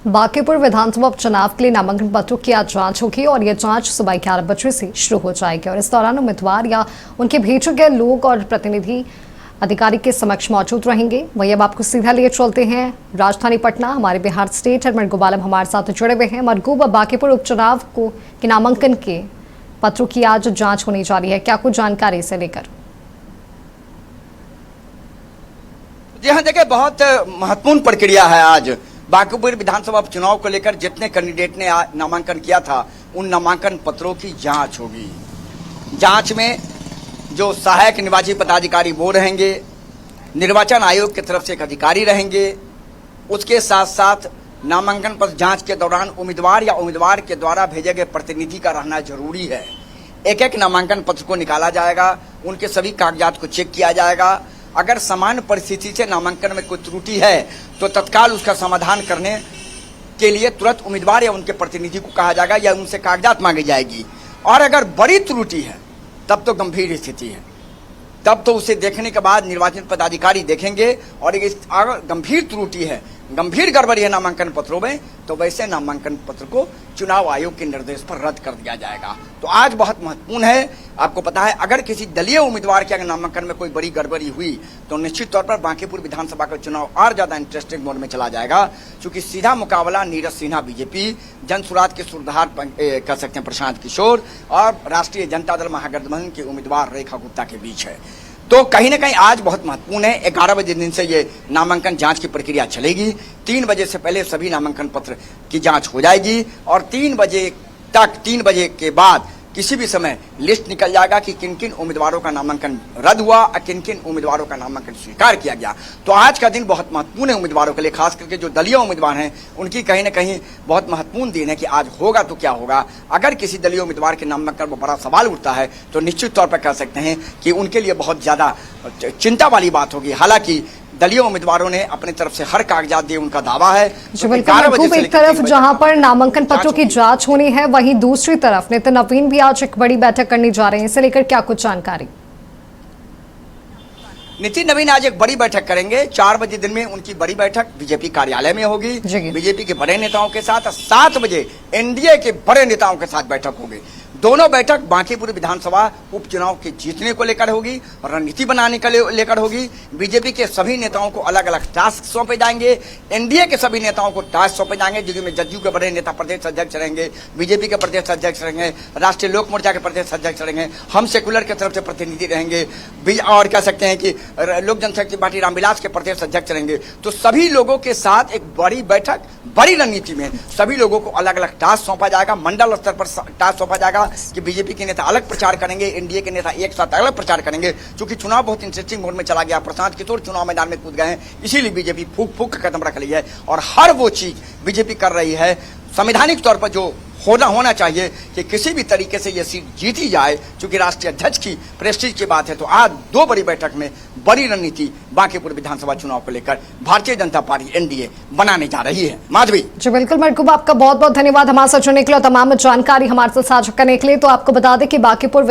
बांकीपुर विधानसभा उपचुनाव के लिए नामांकन पत्रों की आज जांच होगी और यह जांच सुबह 11 बजे से शुरू हो जाएगी और इस दौरान उम्मीदवार या उनके भेजे गए लोग और प्रतिनिधि अधिकारी के समक्ष मौजूद रहेंगे। वही अब आपको सीधा लिए चलते हैं राजधानी पटना। हमारे बिहार स्टेट हेड मरगूब आलम हमारे साथ जुड़े हुए हैं। मरगूब, बांकीपुर उपचुनाव के नामांकन के पत्रों की आज जांच होने जा रही है, क्या कुछ जानकारी इसे लेकर? जी हाँ, देखिए बहुत महत्वपूर्ण प्रक्रिया है। आज बांकीपुर विधानसभा उपचुनाव को लेकर जितने कैंडिडेट ने नामांकन किया था उन नामांकन पत्रों की जांच होगी। जांच में जो सहायक निर्वाची पदाधिकारी वो रहेंगे, निर्वाचन आयोग की तरफ से एक अधिकारी रहेंगे, उसके साथ साथ नामांकन पत्र जांच के दौरान उम्मीदवार या उम्मीदवार के द्वारा भेजे गए प्रतिनिधि का रहना जरूरी है। एक एक नामांकन पत्र को निकाला जाएगा, उनके सभी कागजात को चेक किया जाएगा। अगर सामान्य परिस्थिति से नामांकन में कोई त्रुटि है तो तत्काल उसका समाधान करने के लिए तुरंत उम्मीदवार या उनके प्रतिनिधि को कहा जाएगा या उनसे कागजात मांगी जाएगी। और अगर बड़ी त्रुटि है तब तो गंभीर स्थिति है, तब तो उसे देखने के बाद निर्वाचन पदाधिकारी देखेंगे और अगर गंभीर त्रुटि है, गंभीर गड़बड़ी है नामांकन पत्रों में, तो वैसे नामांकन पत्र को चुनाव आयोग के निर्देश पर रद्द कर दिया जाएगा। तो आज बहुत महत्वपूर्ण है। आपको पता है, अगर किसी दलीय उम्मीदवार के अगर नामांकन में कोई बड़ी गड़बड़ी हुई तो निश्चित तौर पर बांकीपुर विधानसभा का चुनाव और ज्यादा इंटरेस्टिंग मोड में चला जाएगा, क्योंकि सीधा मुकाबला नीरज सिन्हा बीजेपी, जनसुराज के सूत्रधार कह सकते हैं प्रशांत किशोर और राष्ट्रीय जनता दल महागठबंधन के उम्मीदवार रेखा गुप्ता के बीच है। तो कहीं ना कहीं आज बहुत महत्वपूर्ण है। 11 बजे दिन से ये नामांकन जांच की प्रक्रिया चलेगी। 3 बजे से पहले सभी नामांकन पत्र की जांच हो जाएगी और 3 बजे के बाद किसी भी समय लिस्ट निकल जाएगा कि किन किन उम्मीदवारों का नामांकन रद्द हुआ और किन किन उम्मीदवारों का नामांकन स्वीकार किया गया। तो आज का दिन बहुत महत्वपूर्ण है उम्मीदवारों के लिए, खास करके जो दलीय उम्मीदवार हैं उनकी कहीं ना कहीं बहुत महत्वपूर्ण दिन है कि आज होगा तो क्या होगा। अगर किसी दलीय उम्मीदवार के नामांकन पर बड़ा सवाल उठता है तो निश्चित तौर पर कह सकते हैं कि उनके लिए बहुत ज्यादा चिंता वाली बात होगी। हालांकि दलीय उम्मीदवारों ने अपनी तरफ से हर कागजात दिए, उनका दावा है। एक तरफ जहां पर नामांकन पत्रों की जांच होनी है, वहीं दूसरी तरफ नितिन नवीन भी आज एक बड़ी बैठक करने जा रहे हैं, इसे लेकर क्या कुछ जानकारी? नितिन नवीन आज एक बड़ी बैठक करेंगे। 4 बजे दिन में उनकी बड़ी बैठक बीजेपी कार्यालय में होगी, बीजेपी के बड़े नेताओं के साथ। 7 बजे एनडीए के बड़े नेताओं के साथ बैठक होगी। दोनों बैठक बांकीपुर विधानसभा उपचुनाव के जीतने को लेकर होगी, रणनीति बनाने के लेकर होगी। बीजेपी के सभी नेताओं को अलग अलग टास्क सौंपे जाएंगे, एनडीए के सभी नेताओं को टास्क सौंपे जाएंगे, जिनमें जदयू के बड़े नेता प्रदेश अध्यक्ष रहेंगे, बीजेपी के प्रदेश अध्यक्ष रहेंगे, राष्ट्रीय लोक मोर्चा के प्रदेश अध्यक्ष रहेंगे, हम सेकुलर की तरफ से प्रतिनिधि रहेंगे और कह सकते हैं कि लोक जनशक्ति पार्टी रामविलास के प्रदेश अध्यक्ष रहेंगे। तो सभी लोगों के साथ एक बड़ी बैठक, बड़ी रणनीति में सभी लोगों को अलग अलग टास्क सौंपा जाएगा, मंडल स्तर पर टास्क सौंपा जाएगा कि बीजेपी के नेता अलग प्रचार करेंगे, एनडीए के नेता एक साथ अलग प्रचार करेंगे। क्योंकि चुनाव बहुत इंटरेस्टिंग मोड में चला गया, प्रशांत किशोर चुनाव मैदान में कूद गए हैं, इसीलिए बीजेपी फूक फूक कदम रख रही है और हर वो चीज बीजेपी कर रही है संवैधानिक तौर पर जो होना चाहिए कि किसी भी तरीके से ये सीट जीती जाए। क्योंकि राष्ट्रीय अध्यक्ष की प्रेस्टीज की बात है, तो आज 2 बड़ी बैठक में बड़ी रणनीति बांकीपुर विधानसभा चुनाव को लेकर भारतीय जनता पार्टी एनडीए बनाने जा रही है। माधवी जी बिल्कुल मरगूब, आपका बहुत बहुत धन्यवाद हमारे साथ जुड़ने के लिए, तमाम जानकारी हमारे साथ साझा करने के लिए। तो आपको बता दें कि बांकीपुर